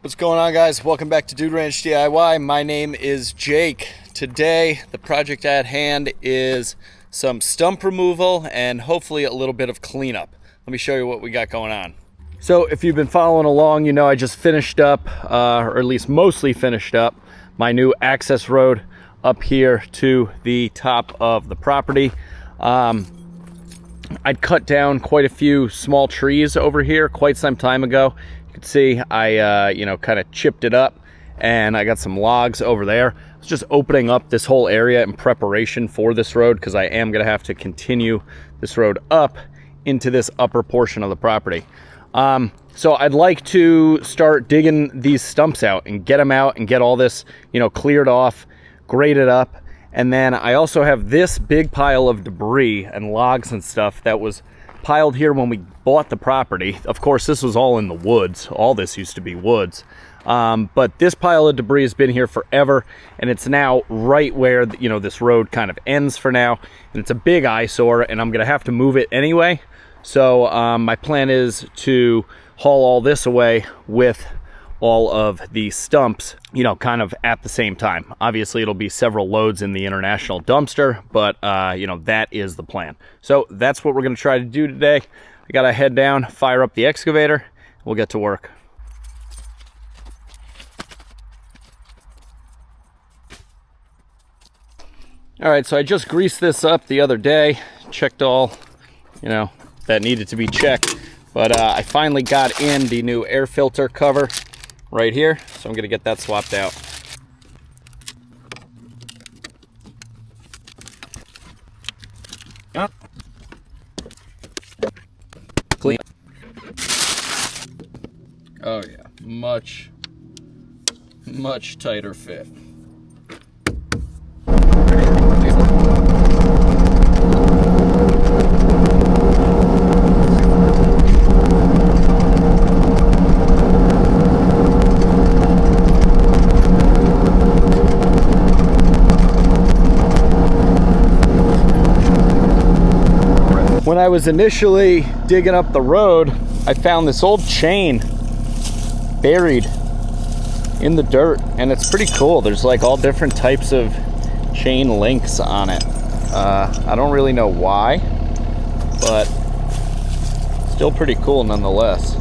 What's going on, guys? Welcome back to Dude Ranch DIY. My name is Jake. Today, the project at hand is some stump removal and hopefully a little bit of cleanup. Let me show you what we got going on. So if you've been following along, you know I just finished up, or at least mostly finished up, my new access road up here to the top of the property. I'd cut down quite a few small trees over here quite some time ago. You can see I, kind of chipped it up, and I got some logs over there. I was just opening up this whole area in preparation for this road because I am going to have to continue this road up into this upper portion of the property. So I'd like to start digging these stumps out and get them out and get all this, cleared off, graded up. And then I also have this big pile of debris and logs and stuff that was piled here when we bought the property. Of course, this was all in the woods. All this used to be woods. But this pile of debris has been here forever, and it's now right where, this road kind of ends for now. And it's a big eyesore, and I'm going to have to move it anyway. So my plan is to haul all this away with all of the stumps, kind of at the same time. Obviously, it'll be several loads in the international dumpster, but, that is the plan. So that's what we're going to try to do today. I got to head down, fire up the excavator. We'll get to work. All right, so I just greased this up the other day, checked all, that needed to be checked. But I finally got in the new air filter cover right here, so I'm gonna get that swapped out. Clean. Oh yeah, much tighter fit. When I was initially digging up the road, I found this old chain buried in the dirt, and it's pretty cool. There's like all different types of chain links on it. I don't really know why, but still pretty cool nonetheless.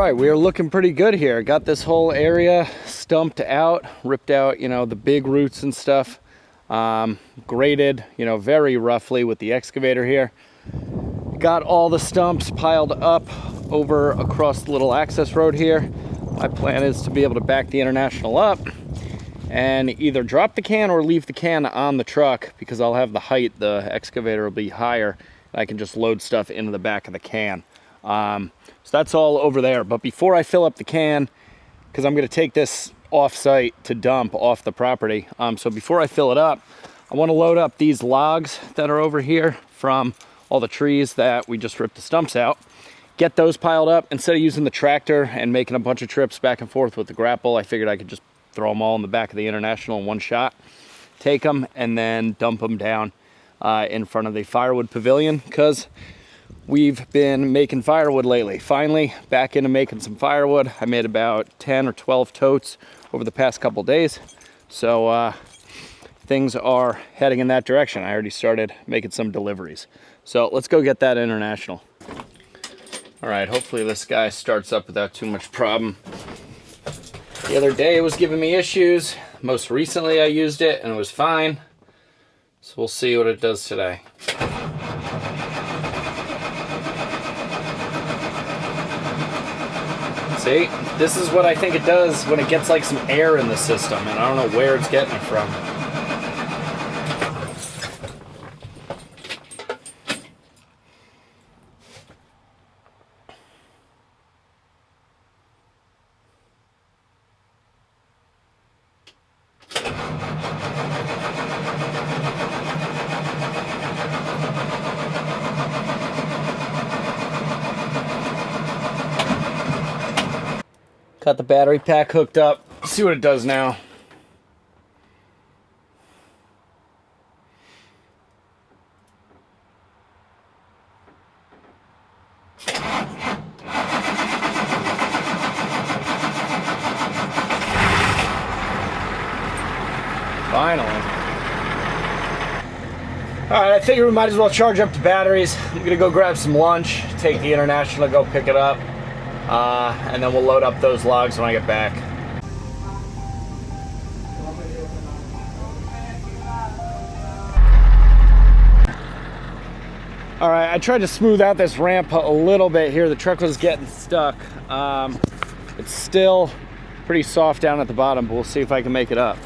right, we are looking pretty good here. Got this whole area stumped out, ripped out, you know, the big roots and stuff. Graded, you know, very roughly with the excavator here. Got all the stumps piled up over across the little access road here. My plan is to be able to back the International up and either drop the can or leave the can on the truck, because I'll have the height, the excavator will be higher, and I can just load stuff into the back of the can. So that's all over there. But before I fill up the can, because I'm going to take this off-site to dump off the property, so before I fill it up, I want to load up these logs that are over here from all the trees that we just ripped the stumps out. Get those piled up. Instead of using the tractor and making a bunch of trips back and forth with the grapple, I figured I could just throw them all in the back of the International in one shot, take them, and then dump them down in front of the firewood pavilion, because we've been making firewood lately. Finally, back into making some firewood. I made about 10 or 12 totes over the past couple days. So things are heading in that direction. I already started making some deliveries. So let's go get that International. All right, hopefully this guy starts up without too much problem. The other day it was giving me issues. Most recently I used it and it was fine. So we'll see what it does today. See, this is what I think it does when it gets like some air in the system, and I don't know where it's getting it from. Got the battery pack hooked up. See what it does now. Finally. All right, I figure we might as well charge up the batteries. I'm gonna go grab some lunch, take the International, go pick it up. And then we'll load up those logs when I get back. All right, I tried to smooth out this ramp a little bit here. The truck was getting stuck. It's still pretty soft down at the bottom, but we'll see if I can make it up.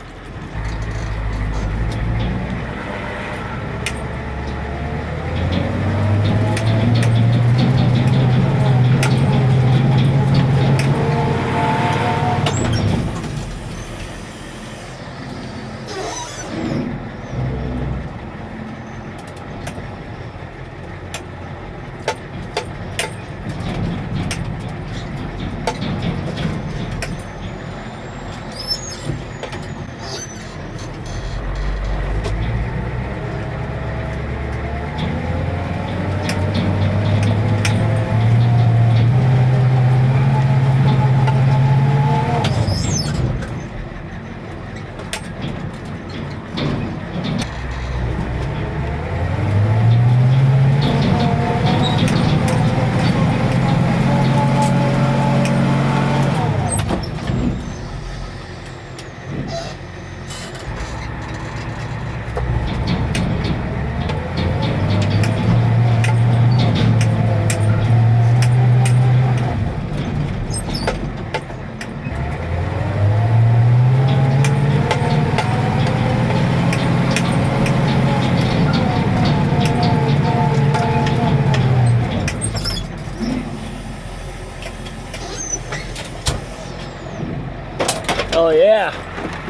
Oh yeah,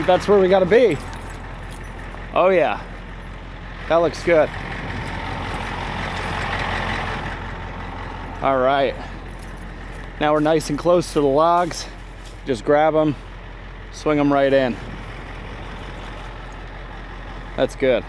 that's where we gotta be. Oh yeah, that looks good. All right, now we're nice and close to the logs. Just grab them, swing them right in. That's good.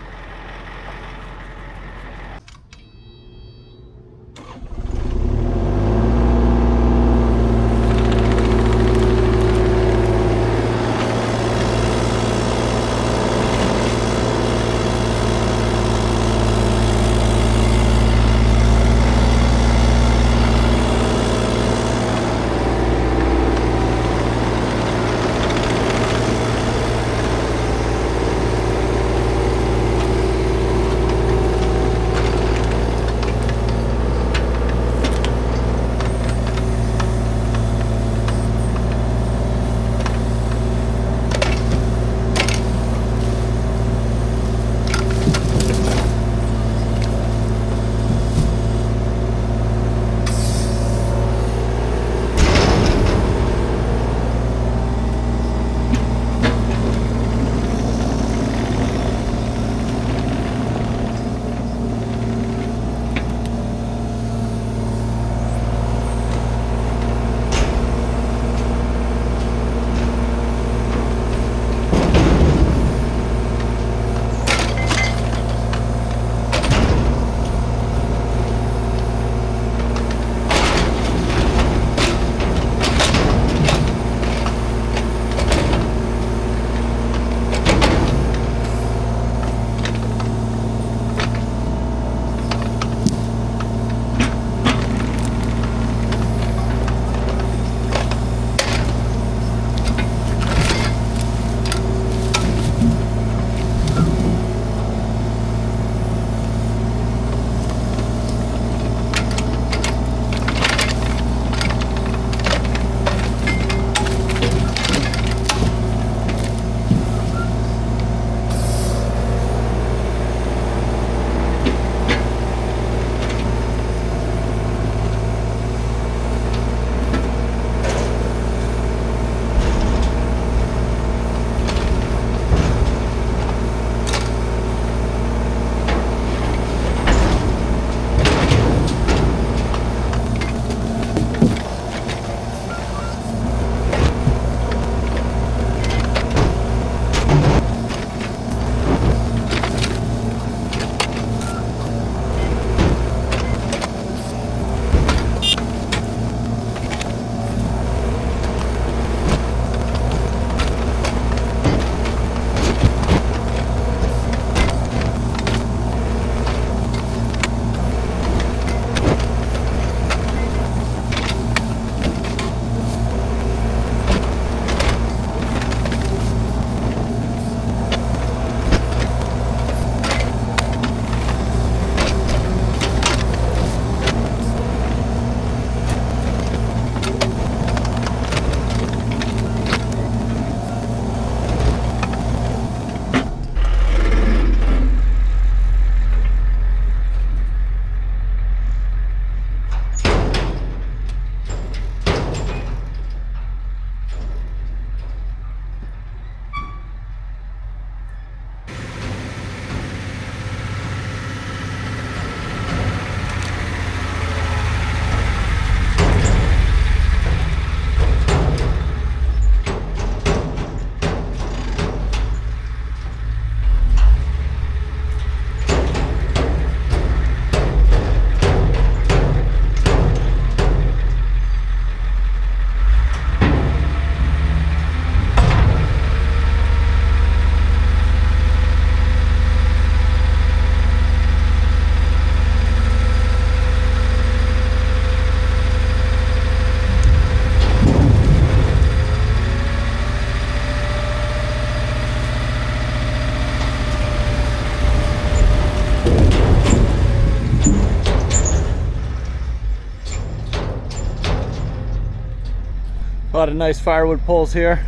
A lot of nice firewood poles here.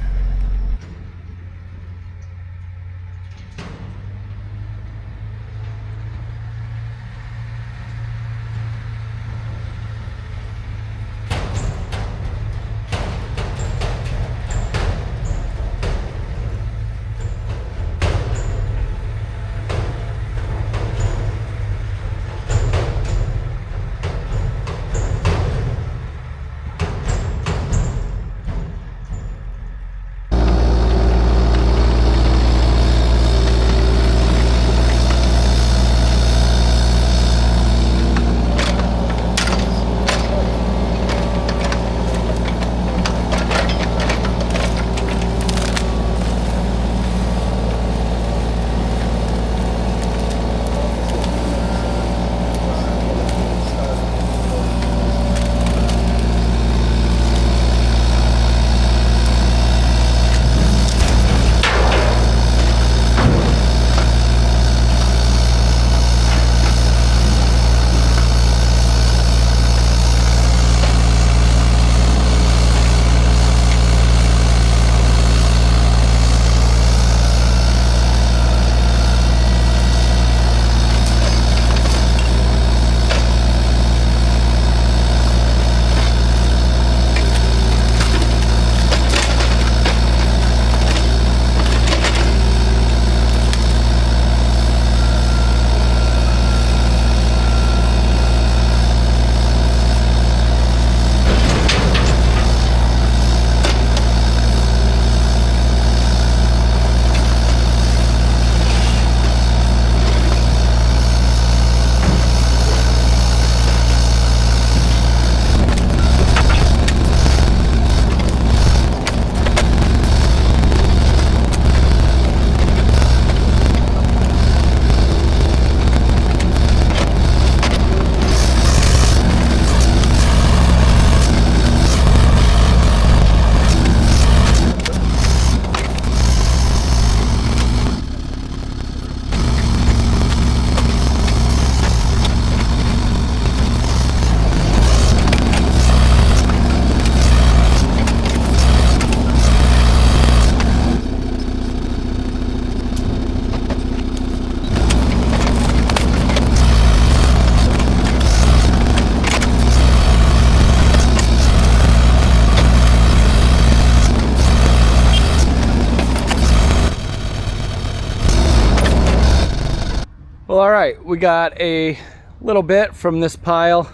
Well, all right, we got a little bit from this pile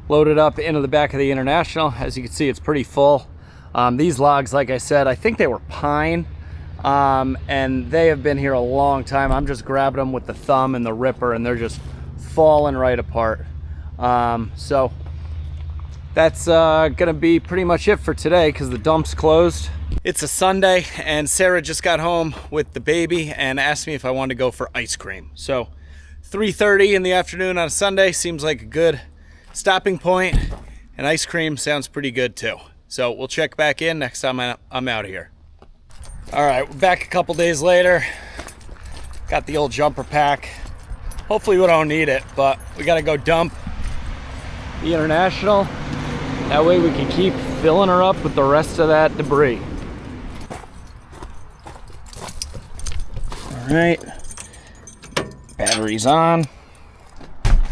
loaded up into the back of the International. As you can see, it's pretty full. These logs, like I said, I think they were pine, and they have been here a long time. I'm just grabbing them with the thumb and the ripper, and they're just falling right apart. So that's gonna be pretty much it for today because the dump's closed. It's a Sunday, and Sarah just got home with the baby and asked me if I wanted to go for ice cream. So 3:30 in the afternoon on a Sunday seems like a good stopping point, and ice cream sounds pretty good too. So we'll check back in next time I'm out here. All right, we're back a couple days later. Got the old jumper pack. Hopefully we don't need it, but we gotta go dump the International. That way we can keep filling her up with the rest of that debris. All right, battery's on.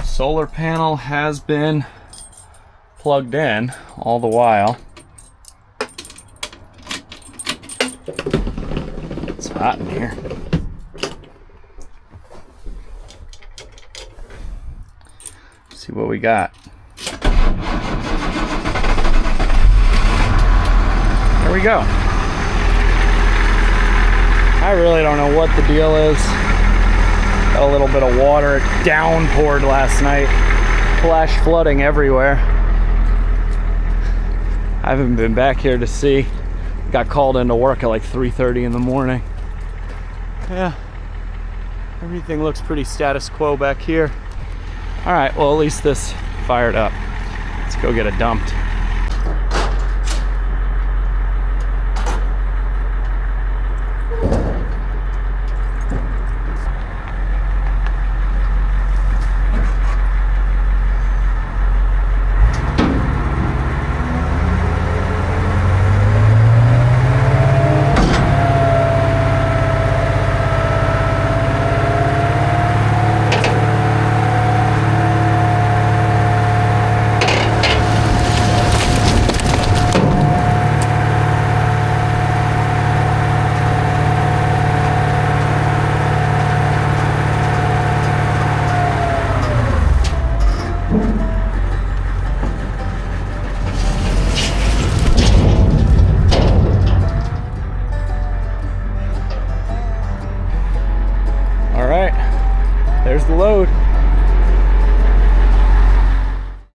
Solar panel has been plugged in all the while. It's hot in here. Let's see what we got. There we go. I really don't know what the deal is. Got a little bit of water. It downpoured last night. Flash flooding everywhere. I haven't been back here to see. Got called into work at like 3:30 in the morning. Yeah, everything looks pretty status quo back here. All right, well, at least this fired up. Let's go get it dumped. There's the load.